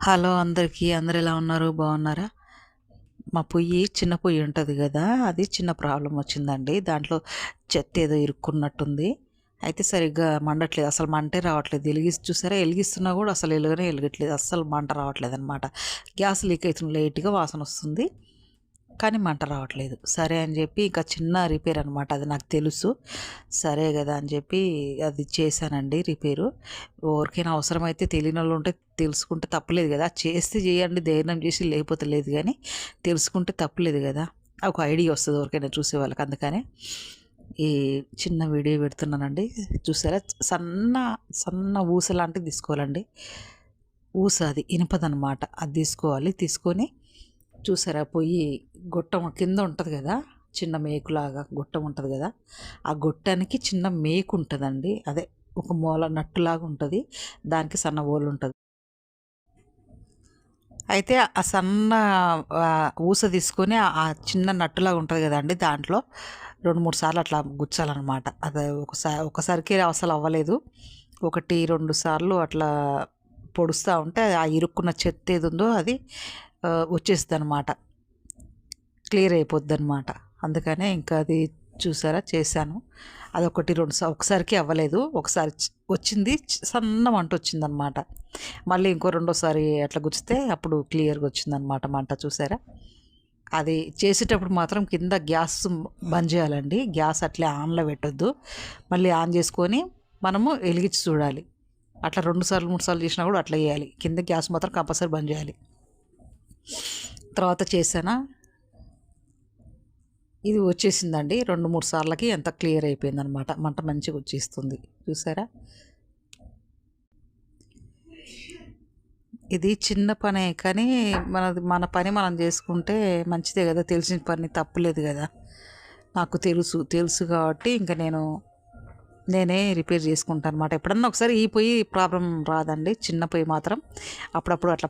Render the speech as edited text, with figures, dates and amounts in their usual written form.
Hello అందరికీ. అందరు ఎలా ఉన్నారు? బాగున్నారా? మా పొయ్యి చిన్న పొయ్యి ఉంటుంది కదా, అది చిన్న ప్రాబ్లం వచ్చిందండి. దాంట్లో చెత్త ఏదో ఇరుక్కున్నట్టుంది. అయితే సరిగ్గా మండట్లేదు, అసలు మంటే రావట్లేదు. చూసారా, వెలిగిస్తున్నా కూడా అసలు వెలగట్లేదు, అస్సలు మంట రావట్లేదు అనమాట. గ్యాస్ లీక్ అవుతుంది, లైట్గా వాసన వస్తుంది కానీ మంట రావట్లేదు. సరే అని చెప్పి ఇంకా చిన్న రిపేర్ అనమాట, అది నాకు తెలుసు. సరే కదా అని చెప్పి అది చేశానండి రిపేరు. ఎవరికైనా అవసరమైతే తెలియని వాళ్ళు ఉంటే తెలుసుకుంటే తప్పలేదు కదా, చేస్తే చేయండి ధైర్యం చేసి, లేకపోతే లేదు. కానీ తెలుసుకుంటే తప్పలేదు కదా, ఒక ఐడియా వస్తుంది ఎవరికైనా చూసే వాళ్ళకి. అందుకనే ఈ చిన్న వీడియో పెడుతున్నానండి. చూసారా, సన్న సన్న ఊస లాంటిది తీసుకోవాలండి. ఊస అది ఇనుపదనమాట, అది తీసుకోవాలి. తీసుకొని చూసారా, పొయ్యి గొట్టం కింద ఉంటుంది కదా, చిన్న మేకులాగా గొట్టం ఉంటుంది కదా, ఆ గొట్టానికి చిన్న మేకు ఉంటుందండి. అదే ఒక మూల నట్టులాగా ఉంటుంది, దానికి సన్న ఓలు ఉంటుంది. అయితే ఆ సన్న ఊస తీసుకొని ఆ చిన్న నట్టులాగా ఉంటుంది కదండి, దాంట్లో 2-3 సార్లు అట్లా గుచ్చాలన్నమాట. అది ఒకసారికి అసలు అవ్వలేదు, 1-2 సార్లు అట్లా పొడుస్తూ ఉంటే ఆ ఇరుక్కున్న చెత్త ఏది ఉందో అది వచ్చేస్తుంది అనమాట, క్లియర్ అయిపోద్ది అనమాట. అందుకనే ఇంకా అది చూసారా చేశాను. అది 1-2 ఒకసారికి అవ్వలేదు, ఒకసారి వచ్చింది, సన్న మంట వచ్చిందనమాట. మళ్ళీ రెండోసారి అట్లా గుచ్చితే అప్పుడు క్లియర్గా వచ్చిందనమాట మంట. చూసారా, అది చేసేటప్పుడు మాత్రం కింద గ్యాస్ బంద్ చేయాలండి. గ్యాస్ అట్లే ఆన్లో పెట్టొద్దు, మళ్ళీ ఆన్ చేసుకొని మనము వెలిగించి చూడాలి. అట్లా 2-3 సార్లు చేసినా కూడా అట్లా చేయాలి. కింద గ్యాస్ మాత్రం కంపల్సరీ బంద్ చేయాలి. తర్వాత చేసానా, ఇది వచ్చేసిందండి. 2-3 సార్లకి ఎంత క్లియర్ అయిపోయిందనమాట, మంట మంచిగా వచ్చేస్తుంది. చూసారా, ఇది చిన్న పనే కానీ మన పని మనం చేసుకుంటే మంచిదే కదా, తెలిసిన పని తప్పులేదు కదా. నాకు తెలుసు కాబట్టి ఇంకా నేనే రిపేర్ చేసుకుంటాను అనమాట. ఎప్పుడన్నా ఒకసారి ఈ పొయ్యి ప్రాబ్లం రాదండి, చిన్న పొయ్యి మాత్రం అప్పుడప్పుడు అట్లా